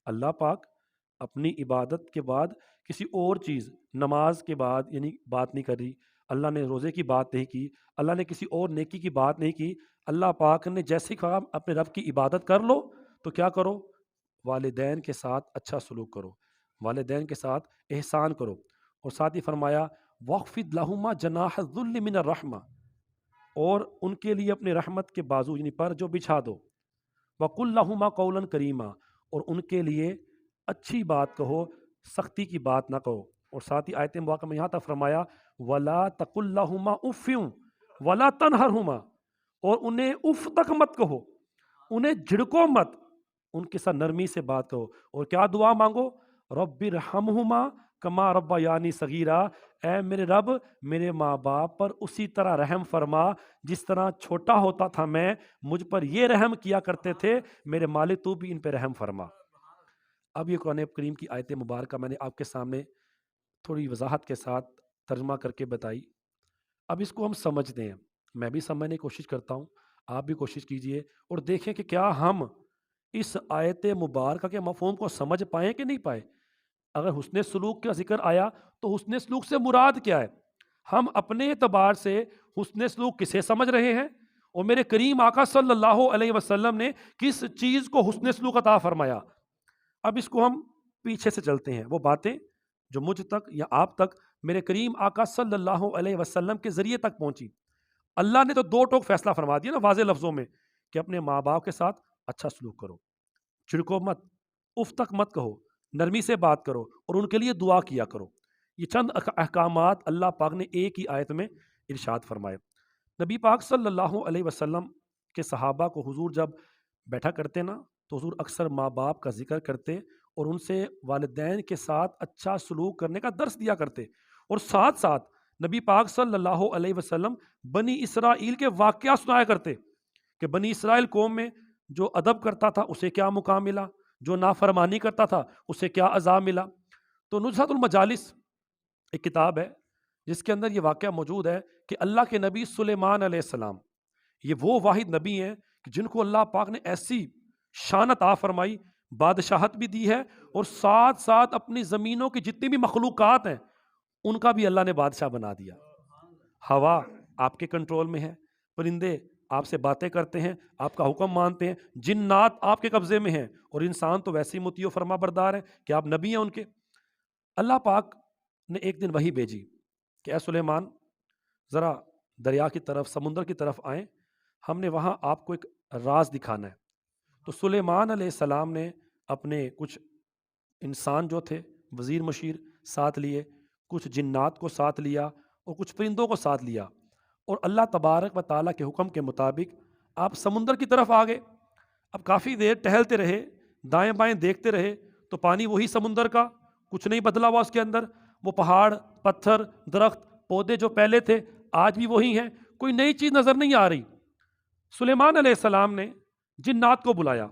اللہ پاک اپنی عبادت کے بعد کسی اور چیز، نماز کے بعد یعنی بات نہیں کر رہی، اللہ نے روزے کی بات نہیں کی، اللہ نے کسی اور نیکی کی بات نہیں کی۔ اللہ پاک نے جیسے کہا اپنے رب کی عبادت کر لو تو کیا کرو؟ والدین کے ساتھ اچھا سلوک کرو، والدین کے ساتھ احسان کرو، اور ساتھ ہی فرمایا وَاخْفِضْ لَهُمَا جَنَاحَ الذُّلِّ مِنَ الرَّحْمَةِ، اور ان کے لیے اپنے رحمت کے بازو یعنی پر جو بچھا دو، وَقُلْ لَهُمَا قَوْلًا كَرِيمًا، اور ان کے لیے اچھی بات کہو، سختی کی بات نہ کہو۔ اور ساتھ ہی آیت مبارکہ میں یہاں تک فرمایا وَلَا تَقُلْ لَهُمَا اُفٍّ وَلَا تَنْهَرْهُمَا، اور انہیں اف تک مت کہو، انہیں جھڑکو مت، ان کے ساتھ نرمی سے بات کرو۔ اور کیا دعا مانگو؟ رب ارحمہما کما ربیانی صغیرا، اے میرے رب میرے ماں باپ پر اسی طرح رحم فرما جس طرح چھوٹا ہوتا تھا میں مجھ پر یہ رحم کیا کرتے تھے، میرے مالک تو بھی ان پہ رحم فرما۔ اب یہ قرآن کریم کی آیت مبارکہ میں نے آپ کے سامنے تھوڑی وضاحت کے ساتھ ترجمہ کر کے بتائی۔ اب اس کو ہم سمجھتے ہیں، میں بھی سمجھنے کی کوشش کرتا ہوں، آپ بھی کوشش کیجئے اور دیکھیں کہ کیا ہم اس آیت مبارکہ کے مفہوم کو سمجھ پائیں کہ نہیں پائے۔ اگر حسن سلوک کا ذکر آیا تو حسن سلوک سے مراد کیا ہے؟ ہم اپنے اعتبار سے حسن سلوک کسے سمجھ رہے ہیں، اور میرے کریم آقا صلی اللہ علیہ وسلم نے کس چیز کو حسن سلوک عطا فرمایا۔ اب اس کو ہم پیچھے سے چلتے ہیں، وہ باتیں جو مجھ تک یا آپ تک میرے کریم آقا صلی اللہ علیہ وسلم کے ذریعے تک پہنچی۔ اللہ نے تو دو ٹوک فیصلہ فرما دیا نا واضح لفظوں میں کہ اپنے ماں باپ کے ساتھ اچھا سلوک کرو، چھڑکو مت، اف تک مت کہو، نرمی سے بات کرو، اور ان کے لیے دعا کیا کرو۔ یہ چند احکامات اللہ پاک نے ایک ہی آیت میں ارشاد فرمائے۔ نبی پاک صلی اللہ علیہ وسلم کے صحابہ کو حضور جب بیٹھا کرتے نا تو حضور اکثر ماں باپ کا ذکر کرتے اور ان سے والدین کے ساتھ اچھا سلوک کرنے کا درس دیا کرتے، اور ساتھ ساتھ نبی پاک صلی اللہ علیہ وسلم بنی اسرائیل کے واقعہ سنایا کرتے کہ بنی اسرائیل قوم میں جو ادب کرتا تھا اسے کیا مقام ملا، جو نافرمانی کرتا تھا اسے کیا عذاب ملا۔ تو نزہۃ المجالس ایک کتاب ہے جس کے اندر یہ واقعہ موجود ہے کہ اللہ کے نبی سلیمان علیہ السلام یہ وہ واحد نبی ہیں کہ جن کو اللہ پاک نے ایسی شان عطا فرمائی، بادشاہت بھی دی ہے، اور ساتھ ساتھ اپنی زمینوں کی جتنی بھی مخلوقات ہیں ان کا بھی اللہ نے بادشاہ بنا دیا۔ ہوا آپ کے کنٹرول میں ہے، پرندے آپ سے باتیں کرتے ہیں، آپ کا حکم مانتے ہیں، جنات آپ کے قبضے میں ہیں، اور انسان تو ویسے ہی مطیع و فرما بردار ہیں کہ آپ نبی ہیں ان کے۔ اللہ پاک نے ایک دن وحی بھیجی کہ اے سلیمان ذرا دریا کی طرف، سمندر کی طرف آئیں، ہم نے وہاں آپ کو ایک راز دکھانا ہے۔ تو سلیمان علیہ السلام نے اپنے کچھ انسان جو تھے وزیر مشیر ساتھ لیے، کچھ جنات کو ساتھ لیا اور کچھ پرندوں کو ساتھ لیا، اور اللہ تبارک و تعالیٰ کے حکم کے مطابق آپ سمندر کی طرف آ گئے۔ اب کافی دیر ٹہلتے رہے، دائیں بائیں دیکھتے رہے تو پانی وہی سمندر کا، کچھ نہیں بدلا ہوا اس کے اندر، وہ پہاڑ، پتھر، درخت، پودے جو پہلے تھے آج بھی وہی ہیں، کوئی نئی چیز نظر نہیں آ رہی۔ سلیمان علیہ السلام نے جنات کو بلایا،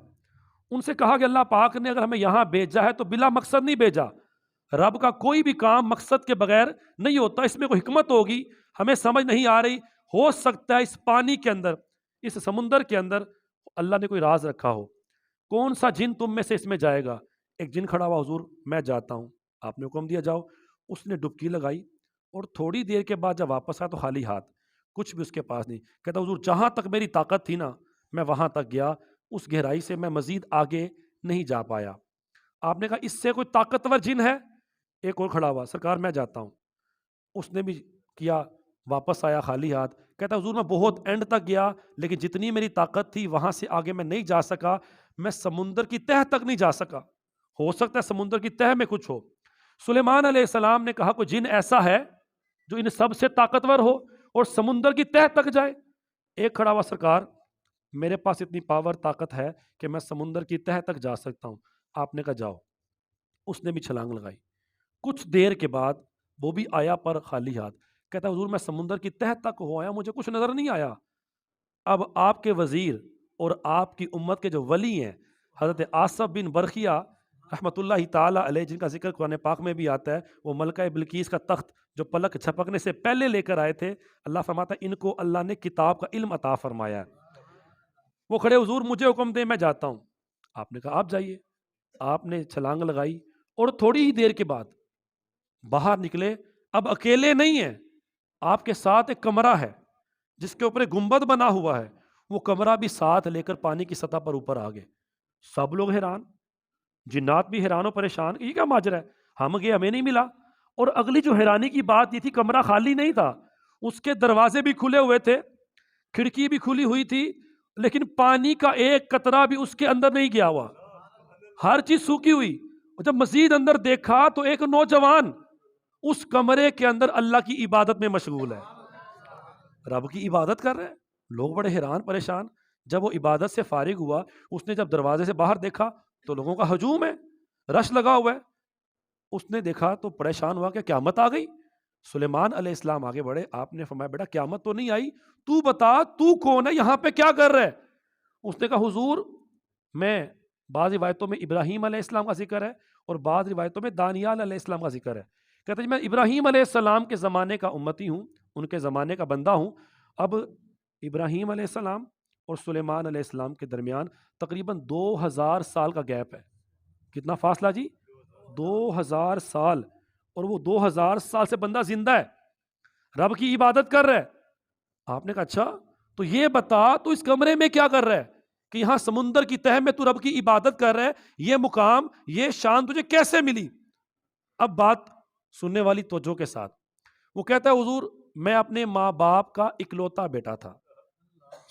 ان سے کہا کہ اللہ پاک نے اگر ہمیں یہاں بھیجا ہے تو بلا مقصد نہیں بھیجا، رب کا کوئی بھی کام مقصد کے بغیر نہیں ہوتا، اس میں کوئی حکمت ہوگی، ہمیں سمجھ نہیں آ رہی، ہو سکتا ہے اس پانی کے اندر، اس سمندر کے اندر اللہ نے کوئی راز رکھا ہو، کون سا جن تم میں سے اس میں جائے گا؟ ایک جن کھڑا ہوا، حضور میں جاتا ہوں، آپ نے حکم دیا جاؤ۔ اس نے ڈبکی لگائی اور تھوڑی دیر کے بعد جب واپس آیا تو خالی ہاتھ، کچھ بھی اس کے پاس نہیں۔ کہتا حضور جہاں تک میری طاقت تھی نا میں وہاں تک گیا، اس گہرائی سے میں مزید آگے نہیں جا پایا۔ آپ نے کہا اس سے کوئی طاقتور جن ہے؟ ایک اور کھڑا ہوا، سرکار میں جاتا ہوں۔ اس نے بھی کیا، واپس آیا خالی ہاتھ، کہتا حضور میں بہت اینڈ تک گیا لیکن جتنی میری طاقت تھی وہاں سے آگے میں نہیں جا سکا، میں سمندر کی تہہ تک نہیں جا سکا، ہو سکتا ہے سمندر کی تہہ میں کچھ ہو۔ سلیمان علیہ السلام نے کہا کوئی جن ایسا ہے جو ان سب سے طاقتور ہو اور سمندر کی تہہ تک جائے؟ ایک کھڑا ہوا، سرکار میرے پاس اتنی پاور طاقت ہے کہ میں سمندر کی تہہ تک جا سکتا ہوں۔ آپ نے کہا جاؤ۔ اس نے بھی چھلانگ لگائی، کچھ دیر کے بعد وہ بھی آیا پر خالی ہاتھ، کہتا حضور میں سمندر کی تہہ تک ہو آیا، مجھے کچھ نظر نہیں آیا۔ اب آپ کے وزیر اور آپ کی امت کے جو ولی ہیں حضرت آصف بن برخیہ رحمۃ اللہ تعالیٰ علیہ، جن کا ذکر قرآن پاک میں بھی آتا ہے، وہ ملکہ بلقیس کا تخت جو پلک جھپکنے سے پہلے لے کر آئے تھے، اللہ فرماتا ہے ان کو اللہ نے کتاب کا علم عطا فرمایا ہے۔ وہ کھڑے، حضور مجھے حکم دے میں جاتا ہوں۔ آپ نے کہا آپ جائیے۔ آپ نے چھلانگ لگائی اور تھوڑی ہی دیر کے بعد باہر نکلے. اب اکیلے نہیں ہیں, آپ کے ساتھ ایک کمرہ ہے جس کے اوپر ایک گنبد بنا ہوا ہے, وہ کمرہ بھی ساتھ لے کر پانی کی سطح پر اوپر آ گئے. سب لوگ حیران, جنات بھی حیران و پریشان, یہ کیا ماجرا ہے, ہم گئے ہمیں نہیں ملا. اور اگلی جو حیرانی کی بات یہ تھی, کمرہ خالی نہیں تھا, اس کے دروازے بھی کھلے ہوئے تھے, کھڑکی بھی کھلی ہوئی تھی, لیکن پانی کا ایک قطرہ بھی اس کے اندر نہیں گیا ہوا, ہر چیز سوکھی ہوئی. اور جب مزید اندر دیکھا تو ایک نوجوان اس کمرے کے اندر اللہ کی عبادت میں مشغول ہے, رب کی عبادت کر رہے ہیں. لوگ بڑے حیران پریشان. جب وہ عبادت سے فارغ ہوا, اس نے جب دروازے سے باہر دیکھا تو لوگوں کا ہجوم ہے, رش لگا ہوا ہے. اس نے دیکھا تو پریشان ہوا کہ قیامت آ گئی. سلیمان علیہ السلام آگے بڑھے, آپ نے فرمایا بیٹا قیامت تو نہیں آئی, تو بتا تو کون ہے, یہاں پہ کیا کر رہا ہے؟ اس نے کہا حضور میں, بعض روایتوں میں ابراہیم علیہ السلام کا ذکر ہے اور بعض روایتوں میں دانیال علیہ السلام کا ذکر ہے. کہتے ہیں میں ابراہیم علیہ السلام کے زمانے کا امتی ہوں, ان کے زمانے کا بندہ ہوں. اب ابراہیم علیہ السلام اور سلیمان علیہ السلام کے درمیان تقریباً 2000 سال کا گیپ ہے. کتنا فاصلہ جی؟ 2000 سال. اور وہ 2000 سال سے بندہ زندہ ہے, رب کی عبادت کر رہا ہے. آپ نے کہا اچھا تو یہ بتا تو اس کمرے میں کیا کر رہا ہے کہ یہاں سمندر کی تہ میں تو رب کی عبادت کر رہا ہے, یہ مقام یہ شان تجھے کیسے ملی؟ اب بات سننے والی توجہ کے ساتھ. وہ کہتا ہے حضور میں اپنے ماں باپ کا اکلوتا بیٹا تھا.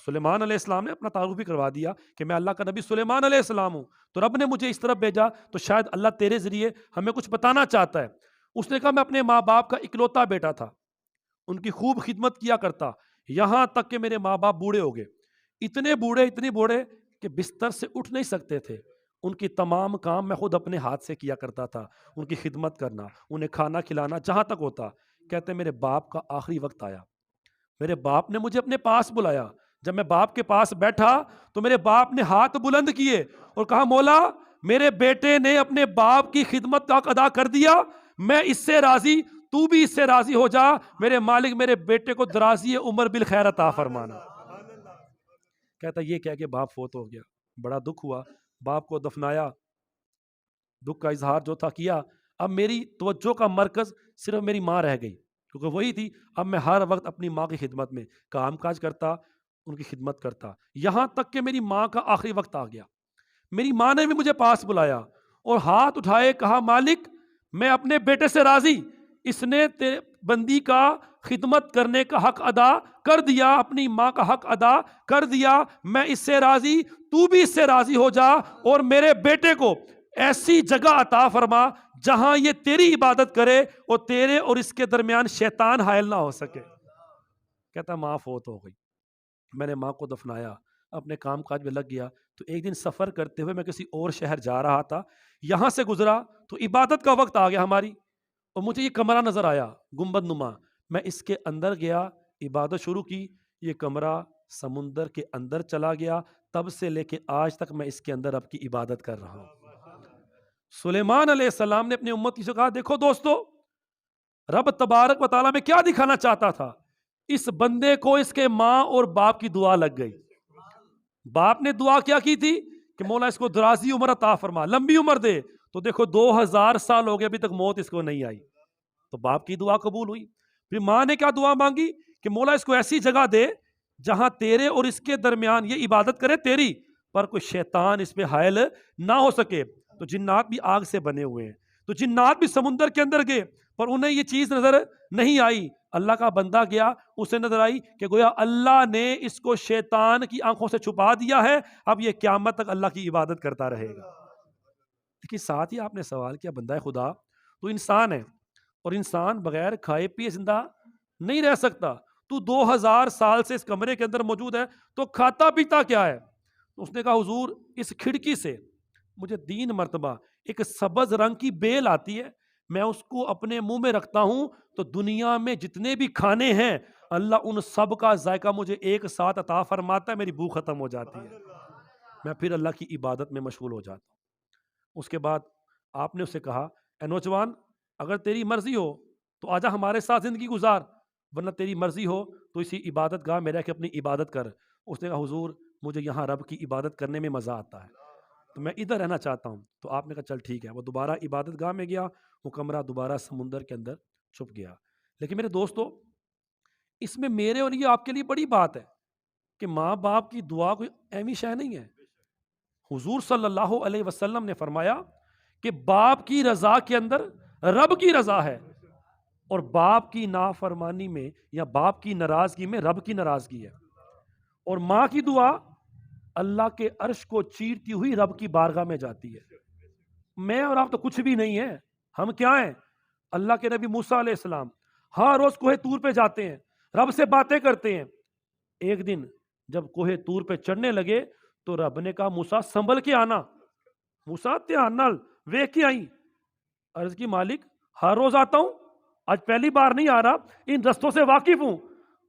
سلیمان علیہ السلام نے اپنا تعارف بھی کروا دیا کہ میں اللہ کا نبی سلیمان علیہ السلام ہوں, تو رب نے مجھے اس طرف بھیجا تو شاید اللہ تیرے ذریعے ہمیں کچھ بتانا چاہتا ہے. اس نے کہا میں اپنے ماں باپ کا اکلوتا بیٹا تھا, ان کی خوب خدمت کیا کرتا, یہاں تک کہ میرے ماں باپ بوڑھے ہو گئے. اتنے بوڑھے کہ بستر سے اٹھ نہیں سکتے تھے. ان کی تمام کام میں خود اپنے ہاتھ سے کیا کرتا تھا, ان کی خدمت کرنا, انہیں کھانا کھلانا جہاں تک ہوتا. کہتے میرے باپ کا آخری وقت آیا, میرے باپ نے مجھے اپنے پاس بلایا. جب میں باپ کے پاس بیٹھا تو میرے باپ نے ہاتھ بلند کیے اور کہا مولا میرے بیٹے نے اپنے باپ کی خدمت کا حق ادا کر دیا, میں اس سے راضی, تو بھی اس سے راضی ہو جا. میرے مالک میرے بیٹے کو درازی عمر بالخیر عطا فرمانا. کہتا یہ کہہ کے باپ فوت ہو گیا. بڑا دکھ ہوا, باپ کو دفنایا, دکھ کا اظہار جو تھا کیا. اب میری توجہ کا مرکز صرف میری ماں رہ گئی, کیونکہ وہی تھی. اب میں ہر وقت اپنی ماں کی خدمت میں کام کاج کرتا, ان کی خدمت کرتا, یہاں تک کہ میری ماں کا آخری وقت آ گیا. میری ماں نے بھی مجھے پاس بلایا اور ہاتھ اٹھائے, کہا مالک میں اپنے بیٹے سے راضی, اس نے تیرے بندی کا خدمت کرنے کا حق ادا کر دیا, اپنی ماں کا حق ادا کر دیا, میں اس سے راضی, تو بھی اس سے راضی ہو جا اور میرے بیٹے کو ایسی جگہ عطا فرما جہاں یہ تیری عبادت کرے اور تیرے اور اس کے درمیان شیطان حائل نہ ہو سکے. کہتا ماں فوت ہو گئی, میں نے ماں کو دفنایا, اپنے کام کاج میں لگ گیا. تو ایک دن سفر کرتے ہوئے میں کسی اور شہر جا رہا تھا, یہاں سے گزرا تو عبادت کا وقت آ گیا ہماری, اور مجھے یہ کمرہ نظر آیا گنبد نما. میں اس کے اندر گیا, عبادت شروع کی. یہ کمرہ سمندر کے اندر چلا گیا, تب سے لے کے آج تک میں اس کے اندر رب کی عبادت کر رہا ہوں. سلیمان علیہ السلام نے اپنی امت سے کہا دیکھو دوستو, رب تبارک و تعالیٰ میں کیا دکھانا چاہتا تھا, اس بندے کو اس کے ماں اور باپ کی دعا لگ گئی. باپ نے دعا کیا کی تھی کہ مولا اس کو درازی عمر عطا فرما, لمبی عمر دے, تو دیکھو 2000 سال ہو گئے ابھی تک موت اس کو نہیں آئی, تو باپ کی دعا قبول ہوئی. پھر ماں نے کیا دعا مانگی کہ مولا اس کو ایسی جگہ دے جہاں تیرے اور اس کے درمیان یہ عبادت کرے تیری, پر کوئی شیطان اس پہ حائل نہ ہو سکے. تو جنات بھی آگ سے بنے ہوئے ہیں, تو جنات بھی سمندر کے اندر گئے, پر انہیں یہ چیز نظر نہیں آئی. اللہ کا بندہ گیا, اسے نظر آئی کہ گویا اللہ نے اس کو شیطان کی آنکھوں سے چھپا دیا ہے, اب یہ قیامت تک اللہ کی عبادت کرتا رہے گا. لیکن ساتھ ہی آپ نے سوال کیا بندہ خدا تو انسان ہے, اور انسان بغیر کھائے پیے زندہ نہیں رہ سکتا. تو 2000 سال سے اس کمرے کے اندر موجود ہے, تو کھاتا پیتا کیا ہے؟ اس نے کہا حضور اس کھڑکی سے مجھے 3 مرتبہ ایک سبز رنگ کی بیل آتی ہے, میں اس کو اپنے منہ میں رکھتا ہوں تو دنیا میں جتنے بھی کھانے ہیں اللہ ان سب کا ذائقہ مجھے ایک ساتھ عطا فرماتا ہے, میری بھوک ختم ہو جاتی ہے, میں پھر اللہ کی عبادت میں مشغول ہو جاتا ہوں. اس کے بعد آپ نے اسے کہا اے نوجوان اگر تیری مرضی ہو تو آجا ہمارے ساتھ زندگی گزار, ورنہ تیری مرضی ہو تو اسی عبادت گاہ میں رہ کے اپنی عبادت کر. اس نے کہا حضور مجھے یہاں رب کی عبادت کرنے میں مزہ آتا ہے, تو میں ادھر رہنا چاہتا ہوں. تو آپ نے کہا چل ٹھیک ہے. وہ دوبارہ عبادت گاہ میں گیا، وہ کمرہ دوبارہ سمندر کے اندر چھپ گیا. لیکن میرے دوستو، اس میں میرے اور یہ آپ کے لیے بڑی بات ہے کہ ماں باپ کی دعا کوئی اہمی شے نہیں ہے. حضور صلی اللہ علیہ وسلم نے فرمایا کہ باپ کی رضا کے اندر رب کی رضا ہے، اور باپ کی نافرمانی میں یا باپ کی ناراضگی میں رب کی ناراضگی ہے. اور ماں کی دعا اللہ کے عرش کو چیرتی ہوئی رب کی بارگاہ میں جاتی ہے. میں اور آپ تو کچھ بھی نہیں ہیں. ہم کیا ہیں؟ اللہ کے نبی موسیٰ علیہ السلام ہر روز کوہ طور پہ جاتے ہیں، رب سے باتیں کرتے ہیں. ایک دن جب کوہ طور پہ چڑھنے لگے تو رب نے کہا موسیٰ سنبھل کے آنا. موسیٰ دھیان نال ویکھ کے آئی. عرض کی مالک ہر روز آتا ہوں، آج پہلی بار نہیں آ رہا، ان رستوں سے واقف ہوں.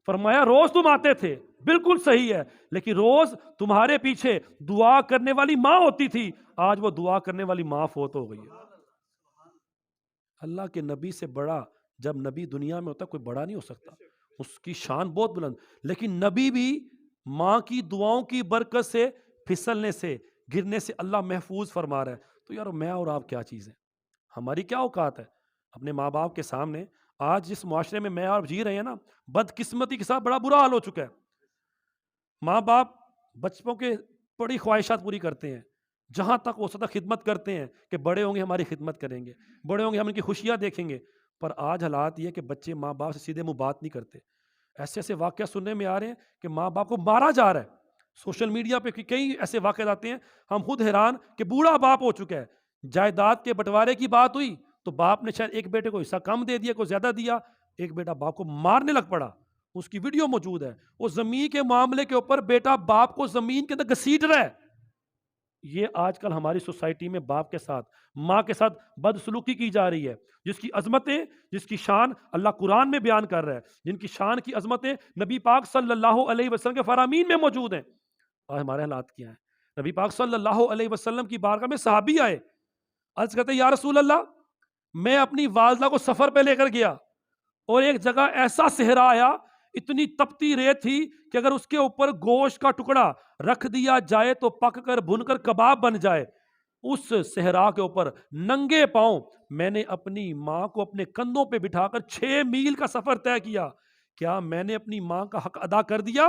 فرمایا روز تم آتے تھے، بالکل صحیح ہے، لیکن روز تمہارے پیچھے دعا کرنے والی ماں ہوتی تھی، آج وہ دعا کرنے والی ماں فوت ہو گئی ہے. اللہ کے نبی سے بڑا جب نبی دنیا میں ہوتا ہے کوئی بڑا نہیں ہو سکتا، اس کی شان بہت بلند. لیکن نبی بھی ماں کی دعاؤں کی برکت سے پھسلنے سے گرنے سے اللہ محفوظ فرما رہا ہے. تو یار میں اور آپ کیا چیز ہے؟ ہماری کیا اوقات ہے اپنے ماں باپ کے سامنے؟ آج جس معاشرے میں آپ جی رہے ہیں نا، بدقسمتی کے ساتھ بڑا برا حال ہو چکا ہے. ماں باپ بچوں کے بڑی خواہشات پوری کرتے ہیں، جہاں تک ہو سکتا خدمت کرتے ہیں کہ بڑے ہوں گے ہماری خدمت کریں گے، بڑے ہوں گے ہم ان کی خوشیاں دیکھیں گے. پر آج حالات یہ کہ بچے ماں باپ سے سیدھے منہ بات نہیں کرتے. ایسے ایسے واقعہ سننے میں آ رہے ہیں کہ ماں باپ کو مارا جا رہا ہے. سوشل میڈیا پہ کئی ایسے واقعات آتے ہیں، ہم خود حیران کہ بوڑھا باپ ہو چکا ہے. جائیداد کے بٹوارے کی بات ہوئی تو باپ نے شاید ایک بیٹے کو حصہ کم دے دیا، کوئی زیادہ دیا، ایک بیٹا باپ کو مارنے لگ پڑا. اس کی ویڈیو موجود ہے. وہ زمین کے معاملے کے اوپر بیٹا باپ کو زمین کے اندر گھسیٹ رہا ہے. یہ آج کل ہماری سوسائٹی میں باپ کے ساتھ ماں کے ساتھ بدسلوکی کی جا رہی ہے، جس کی عظمتیں، جس کی شان اللہ قرآن میں بیان کر رہا ہے، جن کی شان کی عظمتیں نبی پاک صلی اللہ علیہ وسلم کے فرامین میں موجود ہیں. اور ہمارے حالات کیا ہیں؟ نبی پاک صلی اللہ علیہ وسلم کی بارگاہ میں صحابی آئے، عرض کرتے یا رسول اللہ، میں اپنی والدہ کو سفر پہ لے کر گیا اور ایک جگہ ایسا صحرا آیا، اتنی تپتی ریت تھی کہ اگر اس کے اوپر گوشت کا ٹکڑا رکھ دیا جائے تو پک کر بھن کر کباب بن جائے. اس صحرا کے اوپر ننگے پاؤں میں نے اپنی ماں کو اپنے کندھوں پہ بٹھا کر 6 میل کا سفر طے کیا. کیا میں نے اپنی ماں کا حق ادا کر دیا؟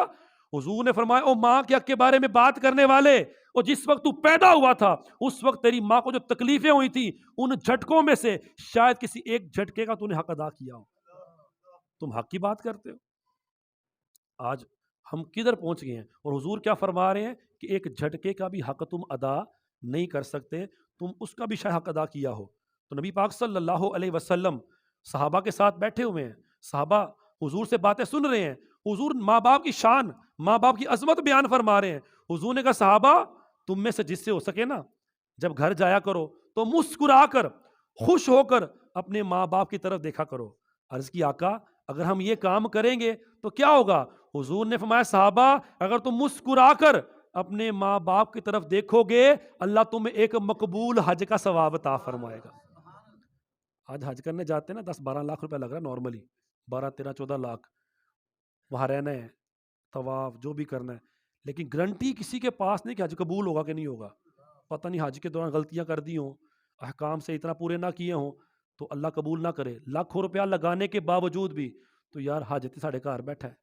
حضور نے فرمایا او ماں کے حق کے بارے میں بات کرنے والے، اور جس وقت تو پیدا ہوا تھا اس وقت تیری ماں کو جو تکلیفیں ہوئی تھی ان جھٹکوں میں سے شاید کسی ایک جھٹکے کا تو نے حق ادا کیا ہو. تم حق کی بات کرتے ہو. آج ہم کدھر پہنچ گئے ہیں؟ اور حضور کیا فرما رہے ہیں کہ ایک جھٹکے کا بھی حق تم ادا نہیں کر سکتے، تم اس کا بھی شاید حق ادا کیا ہو. تو نبی پاک صلی اللہ علیہ وسلم صحابہ کے ساتھ بیٹھے ہوئے ہیں، صحابہ حضور سے باتیں سن رہے ہیں. حضور ماں باپ کی شان، ماں باپ کی عظمت بیان فرما رہے ہیں. حضور نے کہا صحابہ تم میں سے جس سے ہو سکے نا، جب گھر جایا کرو تو مسکرا کر خوش ہو کر اپنے ماں باپ کی طرف دیکھا کرو. عرض کی آقا اگر ہم یہ کام کریں گے تو کیا ہوگا؟ حضور نے فرمایا صحابہ اگر تم مسکرا کر اپنے ماں باپ کی طرف دیکھو گے اللہ تمہیں ایک مقبول حج کا ثواب عطا فرمائے گا. آج حج کرنے جاتے ہیں نا 10-12 لاکھ روپے لگ رہا ہے نارملی، 12-13-14 لاکھ، وہاں رہنا ہے، طواف جو بھی کرنا ہے، لیکن گارنٹی کسی کے پاس نہیں کہ حج قبول ہوگا کہ نہیں ہوگا. پتہ نہیں حج کے دوران غلطیاں کر دی ہوں، احکام سے اتنا پورے نہ کیے ہوں تو اللہ قبول نہ کرے. لاکھوں روپیہ لگانے کے باوجود بھی تو یار حج تے ساڑھے گھر بیٹھا ہے.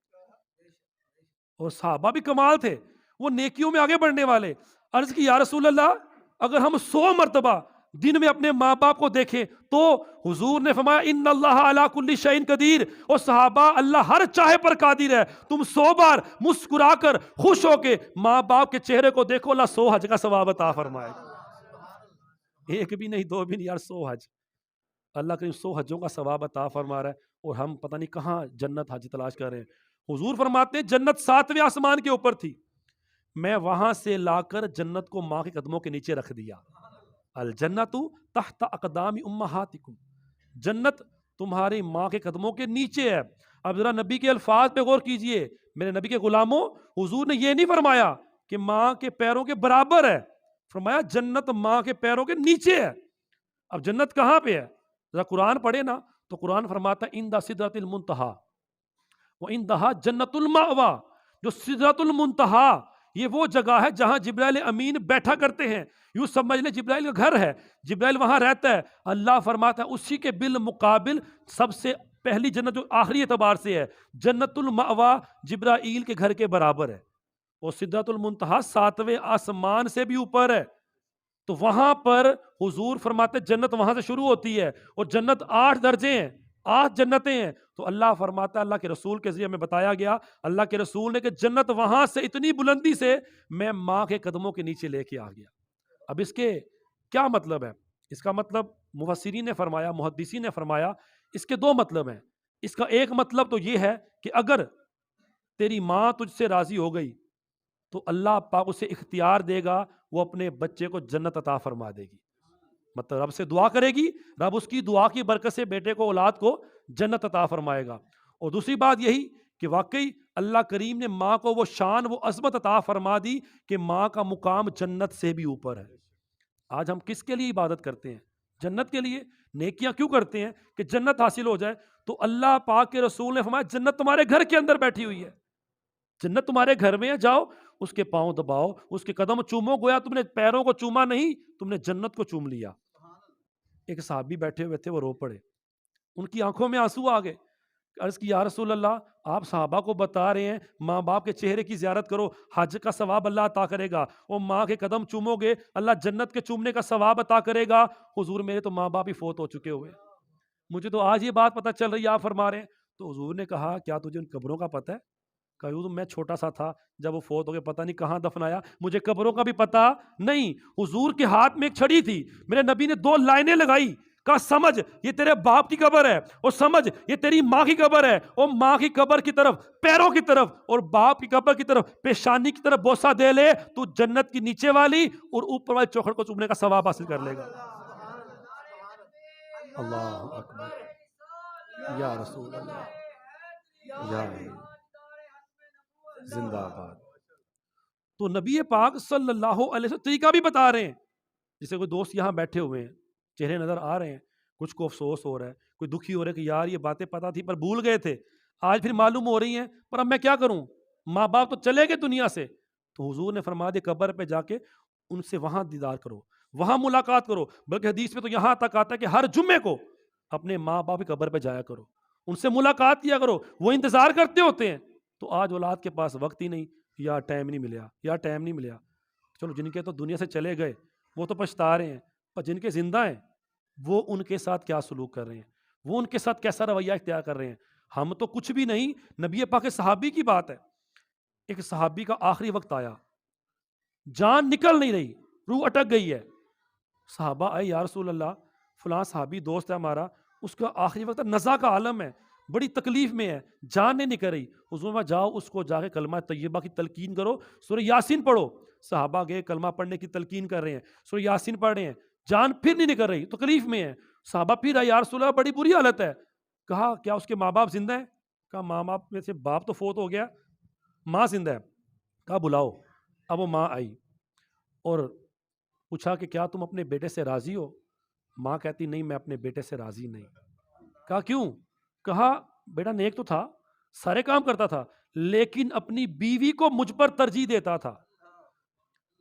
اور صحابہ بھی کمال تھے، وہ نیکیوں میں آگے بڑھنے والے. عرض کی یا رسول اللہ اگر ہم 100 مرتبہ دن میں اپنے ماں باپ کو دیکھیں تو حضور نے فرمایا ان اللہ علی کل شیء قدیر، اور صحابہ اللہ ہر چاہے پر قادر ہے. تم 100 بار مسکرا کر خوش ہو کے ماں باپ کے چہرے کو دیکھو، اللہ 100 حج کا ثواب عطا فرمائے گا. ایک بھی نہیں، دو بھی نہیں یار، 100 حج. اللہ کریم 100 حجوں کا ثواب عطا فرما رہا ہے اور ہم پتہ نہیں کہاں جنت حج تلاش کر رہے ہیں. حضور فرماتے ہیں جنت 7ویں آسمان کے اوپر تھی، میں وہاں سے لا کر جنت کو ماں کے قدموں کے نیچے رکھ دیا. الجنت تحت اقدام امہاتکم، جنت تمہاری ماں کے قدموں کے نیچے ہے. اب ذرا نبی کے الفاظ پہ غور کیجئے میرے نبی کے غلاموں. حضور نے یہ نہیں فرمایا کہ ماں کے پیروں کے برابر ہے، فرمایا جنت ماں کے پیروں کے نیچے ہے. اب جنت کہاں پہ ہے؟ ذرا قرآن پڑھے نا تو قرآن فرماتا ہے عند سدرۃ المنتہا وعندہا جنت المأویٰ. جو سدرۃ المنتہا یہ وہ جگہ ہے جہاں جبرائیل امین بیٹھا کرتے ہیں. یوں سمجھ لے جبرائیل کا گھر ہے، جبرائیل وہاں رہتا ہے، اللہ فرماتا ہے اسی کے بالمقابل سب سے پہلی جنت جو آخری اعتبار سے ہے، جنت المأوا جبرائیل کے گھر کے برابر ہے، اور سدرۃ المنتہا 7ویں آسمان سے بھی اوپر ہے۔ تو وہاں پر حضور فرماتے جنت وہاں سے شروع ہوتی ہے، اور جنت 8 درجے ہیں، 8 جنتیں ہیں۔ تو اللہ فرماتا ہے، اللہ کے رسول کے ذریعے میں بتایا گیا، اللہ کے رسول نے کہ جنت وہاں سے اتنی بلندی سے میں ماں کے قدموں کے نیچے لے کے آ گیا۔ اب اس کے کیا مطلب ہے؟ اس کا مطلب مفسرین نے فرمایا، محدثین نے فرمایا، اس کے 2 مطلب ہیں۔ اس کا ایک مطلب تو یہ ہے کہ اگر تیری ماں تجھ سے راضی ہو گئی تو اللہ پاک اسے اختیار دے گا، وہ اپنے بچے کو جنت عطا فرما دے گی، مطلب رب سے دعا کرے گی، رب اس کی دعا کی برکت سے بیٹے کو، اولاد کو جنت عطا فرمائے گا۔ اور دوسری بات یہی کہ واقعی اللہ کریم نے ماں کو وہ شان، وہ عظمت عطا فرما دی کہ ماں کا مقام جنت سے بھی اوپر ہے۔ آج ہم کس کے لیے عبادت کرتے ہیں؟ جنت کے لیے۔ نیکیاں کیوں کرتے ہیں؟ کہ جنت حاصل ہو جائے۔ تو اللہ پاک کے رسول نے فرمایا جنت تمہارے گھر کے اندر بیٹھی ہوئی ہے، جنت تمہارے گھر میں ہے، جاؤ اس کے پاؤں دباؤ، اس کے قدم چومو، گویا تم نے پیروں کو چوما نہیں، تم نے جنت کو چوم لیا۔ ایک صحابی بیٹھے ہوئے تھے، وہ رو پڑے، ان کی آنکھوں میں آنسو آ گئے۔ عرض کی یا رسول اللہ، آپ صحابہ کو بتا رہے ہیں ماں باپ کے چہرے کی زیارت کرو، حج کا ثواب اللہ عطا کرے گا، اور ماں کے قدم چومو گے اللہ جنت کے چومنے کا ثواب عطا کرے گا۔ حضور میرے تو ماں باپ ہی فوت ہو چکے ہوئے، مجھے تو آج یہ بات پتہ چل رہی ہے، آپ فرما رہے ہیں۔ تو حضور نے کہا کیا تجھے ان قبروں کا پتہ ہے؟ کہا حضور میں چھوٹا سا تھا جب وہ فوت ہو گئے، پتہ نہیں کہاں دفنایا، مجھے قبروں کا بھی پتہ نہیں۔ حضور کے ہاتھ میں ایک چھڑی تھی، میرے نبی نے 2 لائنیں لگائی، کہا سمجھ یہ تیرے باپ کی قبر ہے، اور سمجھ یہ تیری ماں کی قبر ہے، اور ماں کی قبر کی طرف پیروں کی طرف اور باپ کی قبر کی طرف پیشانی کی طرف بوسہ دے لے، تو جنت کی نیچے والی اور اوپر والی چوکھٹ کو چومنے کا ثواب حاصل کر لے گا۔ اللہ اکبر، یا رسول اللہ، یا زندہ آباد۔ تو نبی پاک صلی اللہ علیہ وسلم طریقہ بھی بتا رہے ہیں۔ جسے کوئی دوست یہاں بیٹھے ہوئے ہیں، چہرے نظر آ رہے ہیں، کچھ کو افسوس ہو رہا ہے، کوئی دکھی ہو رہا ہے کہ یار یہ باتیں پتہ تھی پر بھول گئے تھے، آج پھر معلوم ہو رہی ہیں، پر اب میں کیا کروں، ماں باپ تو چلے گئے دنیا سے۔ تو حضور نے فرما دیا قبر پہ جا کے ان سے وہاں دیدار کرو، وہاں ملاقات کرو، بلکہ حدیث میں تو یہاں تک آتا ہے کہ ہر جمعے کو اپنے ماں باپ کی قبر پہ جایا کرو، ان سے ملاقات کیا کرو، وہ انتظار کرتے ہوتے ہیں۔ تو آج اولاد کے پاس وقت ہی نہیں، یا ٹائم نہیں ملیا، یا ٹائم نہیں ملیا۔ چلو جن کے تو دنیا سے چلے گئے وہ تو پچھتا رہے ہیں، پر جن کے زندہ ہیں وہ ان کے ساتھ کیا سلوک کر رہے ہیں، وہ ان کے ساتھ کیسا رویہ اختیار کر رہے ہیں۔ ہم تو کچھ بھی نہیں۔ نبی پاک کے صحابی کی بات ہے، ایک صحابی کا آخری وقت آیا، جان نکل نہیں رہی، روح اٹک گئی ہے۔ صحابہ آئے یا رسول اللہ، فلاں صحابی دوست ہے ہمارا، اس کا آخری وقت نزع کا عالم ہے، بڑی تکلیف میں ہے، جان نہیں نکل رہی۔ حضور میں جاؤ اس کو جا کے کلمہ طیبہ کی تلقین کرو، سورہ یاسین پڑھو۔ صحابہ گئے کلمہ پڑھنے کی تلقین کر رہے ہیں، سورہ یاسین پڑھ رہے ہیں، جان پھر نہیں نکل رہی، تکلیف میں ہے۔ صحابہ پھر آئے یا رسول اللہ بڑی بری حالت ہے۔ کہا کیا اس کے ماں باپ زندہ ہیں؟ کہا ماں باپ میں سے باپ تو فوت ہو گیا، ماں زندہ ہے۔ کہا بلاؤ۔ اب وہ ماں آئی اور پوچھا کہ کیا تم اپنے بیٹے سے راضی ہو؟ ماں کہتی نہیں میں اپنے بیٹے سے راضی نہیں۔ کہا کیوں؟ کہا بیٹا نیک تو تھا، سارے کام کرتا تھا، لیکن اپنی بیوی کو مجھ پر ترجیح دیتا تھا،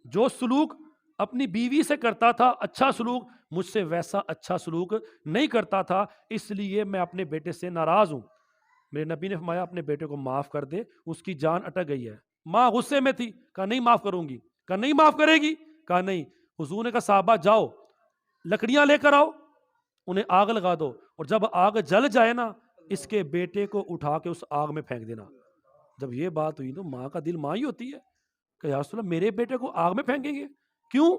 جو سلوک اپنی بیوی سے کرتا تھا اچھا سلوک، مجھ سے ویسا اچھا سلوک نہیں کرتا تھا، اس لیے میں اپنے بیٹے سے ناراض ہوں۔ میرے نبی نے فرمایا اپنے بیٹے کو معاف کر دے، اس کی جان اٹک گئی ہے۔ ماں غصے میں تھی، کہا نہیں معاف کروں گی۔ کہا نہیں معاف کرے گی؟ کہا نہیں۔ حضور نے کہا صحابہ جاؤ لکڑیاں لے کر آؤ، انہیں آگ لگا دو، اور جب آگ جل جائے نا اس کے بیٹے کو اٹھا کے اس آگ میں پھینک دینا۔ جب یہ بات ہوئی تو ماں کا دل ماں ہی ہوتی ہے کہ یا رسول اللہ میرے بیٹے کو آگ میں پھینکیں گے؟ کیوں؟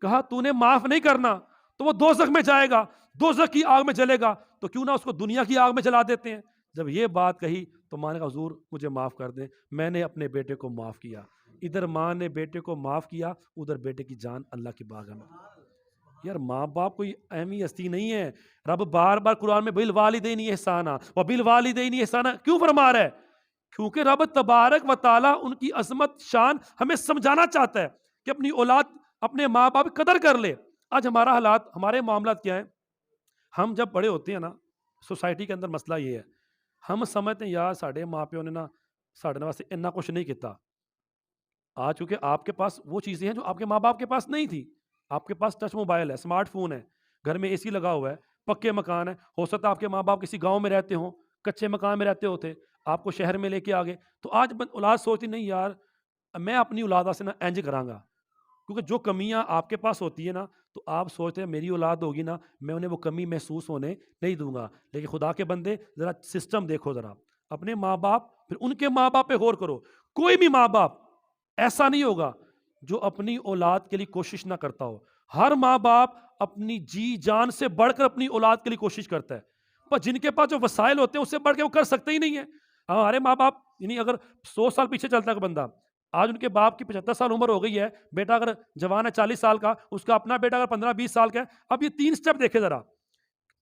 کہا تو نے معاف نہیں کرنا تو وہ دوزخ میں جائے گا، دوزخ کی آگ میں جلے گا، تو کیوں نہ اس کو دنیا کی آگ میں جلا دیتے ہیں۔ جب یہ بات کہی تو ماں نے کہا حضور مجھے معاف کر دیں، میں نے اپنے بیٹے کو معاف کیا۔ ادھر ماں نے بیٹے کو معاف کیا، ادھر بیٹے کی جان اللہ کی بارگاہ میں۔ یار ماں باپ کوئی اہمی ہستی نہیں ہے۔ رب بار بار قرآن میں بالوالدین احسانا وبالوالدین احسانا کیوں فرما رہا ہے؟ کیونکہ رب تبارک و تعالیٰ ان کی عظمت شان ہمیں سمجھانا چاہتا ہے کہ اپنی اولاد اپنے ماں باپ کی قدر کر لے۔ آج ہمارا حالات، ہمارے معاملات کیا ہیں؟ ہم جب بڑے ہوتے ہیں نا، سوسائٹی کے اندر مسئلہ یہ ہے، ہم سمجھتے ہیں یار ساڑھے ماں پیو نے نا ساڑھے واسطے اتنا کچھ نہیں کیتا۔ آج چونکہ آپ کے پاس وہ چیزیں ہیں جو آپ کے ماں باپ کے پاس نہیں تھی، آپ کے پاس ٹچ موبائل ہے، اسمارٹ فون ہے، گھر میں اے سی لگا ہوا ہے، پکے مکان ہے، ہو سکتا ہے آپ کے ماں باپ کسی گاؤں میں رہتے ہوں، کچے مکان میں رہتے ہوتے، آپ کو شہر میں لے کے آ گئے، تو آج اولاد سوچتی نہیں یار میں اپنی اولاد سے نا انج کراں گا، کیونکہ جو کمیاں آپ کے پاس ہوتی ہے نا تو آپ سوچتے ہیں میری اولاد ہوگی نا میں انہیں وہ کمی محسوس ہونے نہیں دوں گا، لیکن خدا کے بندے ذرا سسٹم دیکھو، ذرا اپنے ماں باپ پھر ان کے ماں باپ پہ غور کرو، کوئی بھی ماں باپ ایسا نہیں ہوگا جو اپنی اولاد کے لیے کوشش نہ کرتا ہو، ہر ماں باپ اپنی جی جان سے بڑھ کر اپنی اولاد کے لیے کوشش کرتا ہے، پر جن کے پاس جو وسائل ہوتے ہیں اس سے بڑھ کے وہ کر سکتے ہی نہیں ہے۔ ہمارے ماں باپ یعنی اگر 100 سال پیچھے چلتا ہے بندہ، آج ان کے باپ کی 75 سال عمر ہو گئی ہے، بیٹا اگر جوان ہے 40 سال کا، اس کا اپنا بیٹا اگر 15-20 سال کا ہے، اب یہ 3 سٹیپ دیکھے ذرا،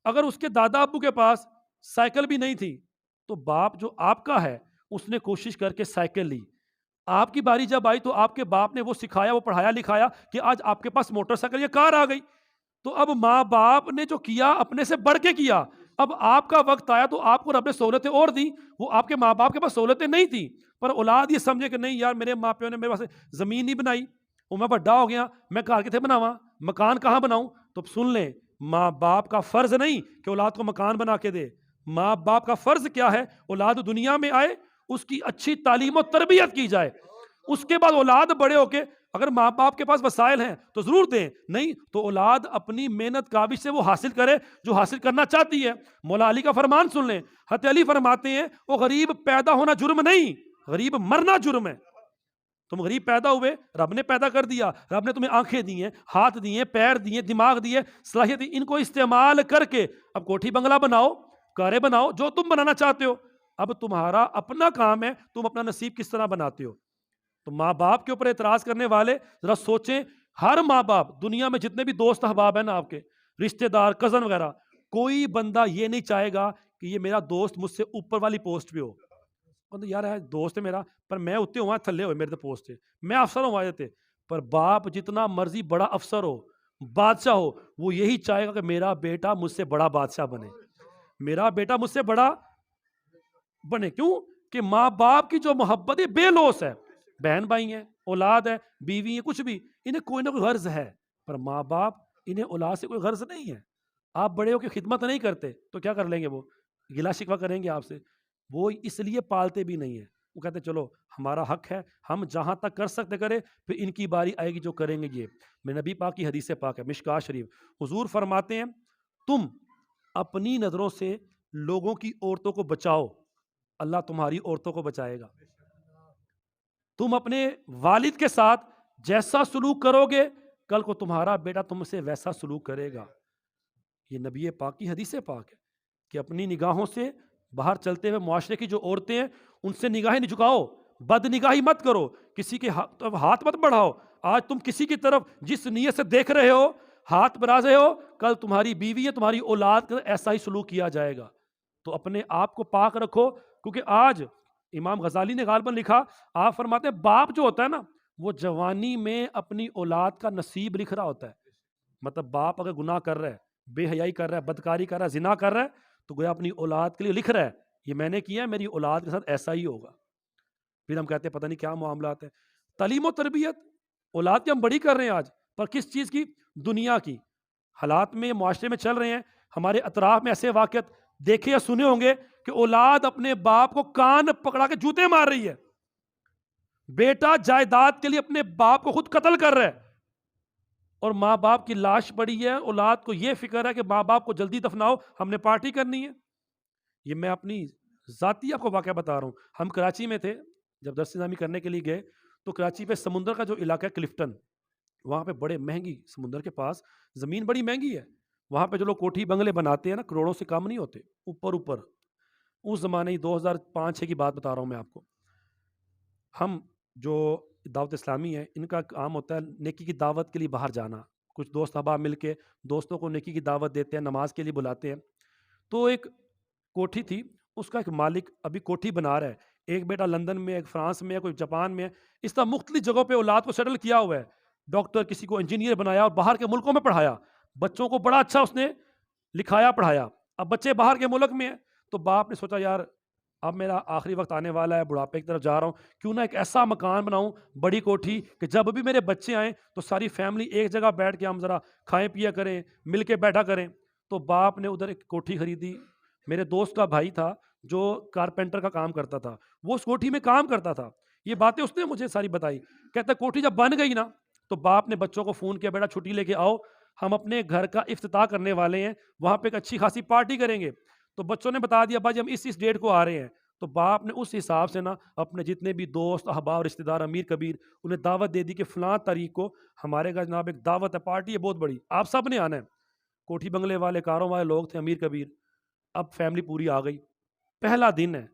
اگر اس کے دادا ابو کے پاس سائیکل بھی نہیں تھی تو باپ جو آپ کا ہے اس نے کوشش کر کے سائیکل لی، آپ کی باری جب آئی تو آپ کے باپ نے وہ سکھایا، وہ پڑھایا لکھایا کہ آج آپ کے پاس موٹر سائیکل یا کار آ گئی، تو اب ماں باپ نے جو کیا اپنے سے بڑھ کے کیا، اب آپ کا وقت آیا تو آپ کو رب نے سہولتیں اور دی، وہ آپ کے ماں باپ کے پاس سہولتیں نہیں تھی، پر اولاد یہ سمجھے کہ نہیں یار میرے ماں پیو نے میرے پاس زمین نہیں بنائی، وہ میں بڑا ہو گیا، میں گھر کتنے بناواں، مکان کہاں بناؤں، تو سن لیں ماں باپ کا فرض نہیں کہ اولاد کو مکان بنا کے دے، ماں باپ کا فرض کیا ہے، اولاد دنیا میں آئے اس کی اچھی تعلیم و تربیت کی جائے، اس کے بعد اولاد بڑے ہو کے اگر ماں باپ کے پاس وسائل ہیں تو ضرور دیں، نہیں تو اولاد اپنی محنت کاوش سے وہ حاصل کرے جو حاصل کرنا چاہتی ہے۔ مولا علی کا فرمان سن لیں، حضرت علی فرماتے ہیں وہ غریب پیدا ہونا جرم نہیں، غریب مرنا جرم ہے۔ تم غریب پیدا ہوئے، رب نے پیدا کر دیا، رب نے تمہیں آنکھیں دی ہیں، ہاتھ دی ہیں، پیر دی ہیں، دماغ دیے، صلاحیت دی، ان کو استعمال کر کے اب کوٹھی بنگلہ بناؤ، کاریں بناؤ، جو تم بنانا چاہتے ہو، اب تمہارا اپنا کام ہے تم اپنا نصیب کس طرح بناتے ہو۔ تو ماں باپ کے اوپر اعتراض کرنے والے ذرا سوچیں، ہر ماں باپ دنیا میں جتنے بھی دوست احباب ہیں نا آپ کے رشتہ دار کزن وغیرہ، کوئی بندہ یہ نہیں چاہے گا کہ یہ میرا دوست مجھ سے اوپر والی پوسٹ پہ ہو، یار ہے دوست ہے میرا پر میں اتنے ہوا تھلے ہوئے میرے پوسٹ سے، میں افسر ہوں والے تھے، پر باپ جتنا مرضی بڑا افسر ہو بادشاہ ہو وہ یہی چاہے گا کہ میرا بیٹا مجھ سے بڑا بادشاہ بنے، میرا بیٹا مجھ سے بڑا بنے، کیوں کہ ماں باپ کی جو محبت ہے بے لوث ہے، بہن بھائی ہیں، اولاد ہے، بیوی ہے، کچھ بھی انہیں کوئی نہ کوئی غرض ہے، پر ماں باپ انہیں اولاد سے کوئی غرض نہیں ہے، آپ بڑے ہو کے خدمت نہیں کرتے تو کیا کر لیں گے، وہ گلا شکوہ کریں گے آپ سے، وہ اس لیے پالتے بھی نہیں ہیں، وہ کہتے چلو ہمارا حق ہے، ہم جہاں تک کر سکتے کریں، پھر ان کی باری آئے گی جو کریں گے یہ۔ میں نبی پاک کی حدیث پاک ہے مشکات شریف، حضور فرماتے ہیں تم اپنی نظروں سے لوگوں کی عورتوں کو بچاؤ، اللہ تمہاری عورتوں کو بچائے گا، تم اپنے والد کے ساتھ جیسا سلوک کرو گے کل کو تمہارا بیٹا تم سے ویسا سلوک کرے گا، یہ نبی پاک کی حدیث پاک ہے کہ اپنی نگاہوں سے باہر چلتے ہوئے معاشرے کی جو عورتیں ہیں ان سے نگاہیں نہیں جھکاؤ، بد نگاہی مت کرو، کسی کے ہاتھ مت بڑھاؤ، آج تم کسی کی طرف جس نیت سے دیکھ رہے ہو ہاتھ بڑھا رہے ہو کل تمہاری بیوی ہے تمہاری اولاد کا ایسا ہی سلوک کیا جائے گا، تو اپنے آپ کو پاک رکھو، کیونکہ آج امام غزالی نے غالباً لکھا، آپ فرماتے ہیں باپ جو ہوتا ہے نا وہ جوانی میں اپنی اولاد کا نصیب لکھ رہا ہوتا ہے، مطلب باپ اگر گناہ کر رہا ہے، بے حیائی کر رہا ہے، بدکاری کر رہا ہے، زنا کر رہا ہے تو گویا اپنی اولاد کے لیے لکھ رہا ہے یہ میں نے کیا ہے میری اولاد کے ساتھ ایسا ہی ہوگا، پھر ہم کہتے ہیں پتہ نہیں کیا معاملات ہیں۔ تعلیم و تربیت اولاد کی ہم بڑی کر رہے ہیں آج، پر کس چیز کی؟ دنیا کی حالات میں معاشرے میں چل رہے ہیں، ہمارے اطراف میں ایسے واقعات دیکھے یا سنے ہوں گے کہ اولاد اپنے باپ کو کان پکڑا کے جوتے مار رہی ہے، بیٹا جائیداد کے لیے اپنے باپ کو خود قتل کر رہا ہے، اور ماں باپ کی لاش پڑی ہے، اولاد کو یہ فکر ہے کہ ماں باپ کو جلدی دفناؤ ہم نے پارٹی کرنی ہے۔ یہ میں اپنی ذاتی آپ کو واقعہ بتا رہا ہوں، ہم کراچی میں تھے جب درس نظامی کرنے کے لیے گئے تو کراچی پہ سمندر کا جو علاقہ ہے کلفٹن، وہاں پہ بڑے مہنگی سمندر کے پاس زمین بڑی مہنگی ہے، وہاں پہ جو لوگ کوٹھی بنگلے بناتے ہیں نا کروڑوں سے کم نہیں ہوتے، اوپر اس زمانے 2005-6 کی بات بتا رہا ہوں میں آپ کو، ہم جو دعوت اسلامی ہے ان کا کام ہوتا ہے نیکی کی دعوت کے لیے باہر جانا، کچھ دوست احباب مل کے دوستوں کو نیکی کی دعوت دیتے ہیں، نماز کے لیے بلاتے ہیں، تو ایک کوٹھی تھی، اس کا ایک مالک ابھی کوٹھی بنا رہا ہے، ایک بیٹا لندن میں، ایک فرانس میں ہے، کوئی جاپان میں ہے، اس طرح مختلف جگہوں پہ اولاد کو سیٹل کیا ہوا ہے، ڈاکٹر کسی کو انجینئر بنایا اور باہر کے ملکوں میں پڑھایا، بچوں کو بڑا اچھا اس نے لکھایا پڑھایا، اب بچے باہر کے ملک میں ہیں تو باپ نے سوچا یار اب میرا آخری وقت آنے والا ہے، بڑھاپے کی طرف جا رہا ہوں، کیوں نہ ایک ایسا مکان بناؤں، بڑی کوٹھی، کہ جب بھی میرے بچے آئیں تو ساری فیملی ایک جگہ بیٹھ کے ہم ذرا کھائیں پیا کریں، مل کے بیٹھا کریں۔ تو باپ نے ادھر ایک کوٹھی خریدی۔ میرے دوست کا بھائی تھا جو کارپینٹر کا کام کرتا تھا، وہ اس کوٹھی میں کام کرتا تھا۔ یہ باتیں اس نے مجھے ساری بتائی۔ کہتا ہے کوٹھی جب بن گئی نا تو باپ نے بچوں کو فون کیا، بیٹا چھٹی لے کے آؤ، ہم اپنے گھر کا افتتاح کرنے والے ہیں، وہاں پہ ایک اچھی خاصی پارٹی کریں گے۔ تو بچوں نے بتا دیا ابا جی ہم اس ڈیٹ کو آ رہے ہیں۔ تو باپ نے اس حساب سے نا اپنے جتنے بھی دوست احباب رشتہ دار امیر کبیر انہیں دعوت دے دی کہ فلاں تاریخ کو ہمارے گھر جناب ایک دعوت ہے، پارٹی ہے بہت بڑی، آپ سب نے آنا ہے۔ کوٹھی بنگلے والے کاروں والے لوگ تھے امیر کبیر۔ اب فیملی پوری آ گئی، پہلا دن ہے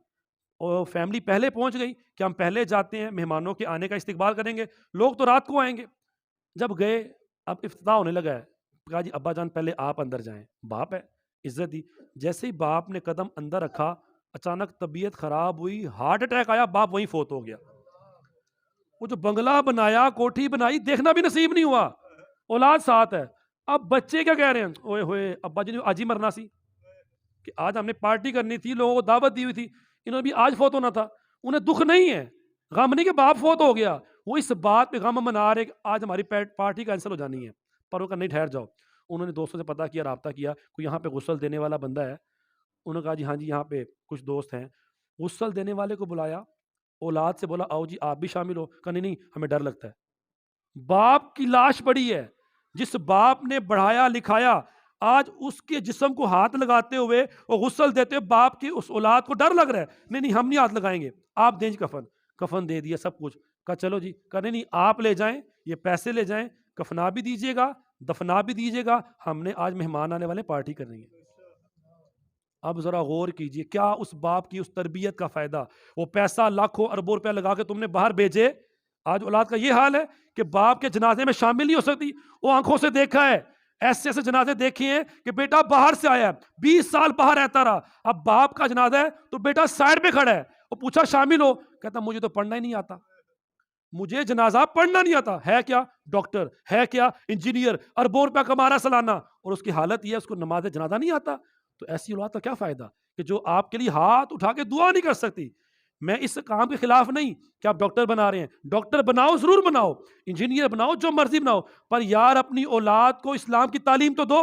اور فیملی پہلے پہنچ گئی کہ ہم پہلے جاتے ہیں، مہمانوں کے آنے کا استقبال کریں گے، لوگ تو رات کو آئیں گے۔ جب گئے، اب افتتاح ہونے لگا ہے، کہا جی ابا جان پہلے آپ اندر جائیں، باپ ہے، عزت دی۔ جیسے ہی باپ نے قدم اندر رکھا، اچانک طبیعت خراب ہوئی، ہارٹ اٹیک آیا، باپ وہیں فوت ہو گیا۔ وہ جو بنگلہ بنایا، کوٹھی بنائی، دیکھنا بھی نصیب نہیں ہوا، اولاد ساتھ ہے۔ اب بچے کیا کہہ رہے ہیں، اوئے ہوئے ابا جی نے آج ہی مرنا سی، کہ آج ہم نے پارٹی کرنی تھی، لوگوں کو دعوت دی ہوئی تھی، انہوں نے بھی آج فوت ہونا تھا۔ انہیں دکھ نہیں ہے، غم نہیں کہ باپ فوت ہو گیا، وہ اس بات پہ غم منا رہے کہ آج ہماری پارٹی کینسل ہو جانی ہے۔ پر وہ کہا نہیں ٹھہر جاؤ۔ انہوں نے دوستوں سے پتہ کیا، رابطہ کیا، کوئی یہاں پہ غسل دینے والا بندہ ہے۔ انہوں نے کہا جی ہاں جی یہاں پہ کچھ دوست ہیں۔ غسل دینے والے کو بلایا، اولاد سے بولا آؤ جی آپ بھی شامل ہو، کہا نہیں نہیں ہمیں ڈر لگتا ہے۔ باپ کی لاش پڑی ہے، جس باپ نے پڑھایا لکھایا، آج اس کے جسم کو ہاتھ لگاتے ہوئے اور غسل دیتے ہوئے باپ کی اس اولاد کو ڈر لگ رہا ہے، نہیں نہیں ہم نہیں ہاتھ لگائیں گے، آپ دیں جی کفن۔ کفن دے دیا سب کچھ، کہا چلو جی، کہا نہیں نہیں آپ لے جائیں، یہ پیسے لے جائیں، کفنا بھی دیجیے گا، دفنا بھی دیجیے گا، ہم نے آج مہمان آنے والے پارٹی کرنی ہے۔ اب ذرا غور کیجئے، کیا اس باپ کی اس تربیت کا فائدہ؟ وہ پیسہ لاکھوں اربوں روپے لگا کے تم نے باہر بھیجے، آج اولاد کا یہ حال ہے کہ باپ کے جنازے میں شامل نہیں ہو سکتی۔ وہ آنکھوں سے دیکھا ہے، ایسے ایسے جنازے دیکھے ہیں کہ بیٹا باہر سے آیا ہے، 20 سال باہر رہتا رہا، اب باپ کا جنازہ ہے تو بیٹا سائڈ پہ کھڑا ہے، وہ پوچھا شامل ہو، کہتا مجھے تو پڑھنا ہی نہیں آتا، مجھے جنازہ پڑھنا نہیں آتا۔ ہے کیا ڈاکٹر، ہے کیا انجینئر، اربوں روپیہ کما رہا سالانہ، اور اس کی حالت یہ ہے اس کو نماز جنازہ نہیں آتا۔ تو ایسی اولاد کا کیا فائدہ کہ جو آپ کے لیے ہاتھ اٹھا کے دعا نہیں کر سکتی۔ میں اس کام کے خلاف نہیں کہ آپ ڈاکٹر بنا رہے ہیں، ڈاکٹر بناؤ، ضرور بناؤ، انجینئر بناؤ، جو مرضی بناؤ، پر یار اپنی اولاد کو اسلام کی تعلیم تو دو۔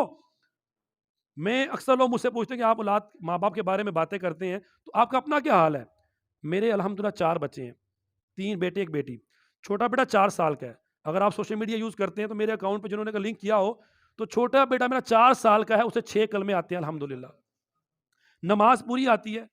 میں اکثر لوگ مجھ سے پوچھتے ہیں کہ آپ اولاد ماں باپ کے بارے میں باتیں کرتے ہیں تو آپ کا اپنا کیا حال ہے؟ میرے الحمدللہ 4 بچے ہیں، 3 بیٹے 1 بیٹی۔ چھوٹا بیٹا 4 سال کا ہے، اگر آپ سوشل میڈیا یوز کرتے ہیں تو میرے اکاؤنٹ پہ جنہوں نے لنک کیا ہو تو چھوٹا بیٹا میرا 4 سال کا ہے، اسے 6 کلمے آتے ہیں الحمدللہ، نماز پوری آتی ہے،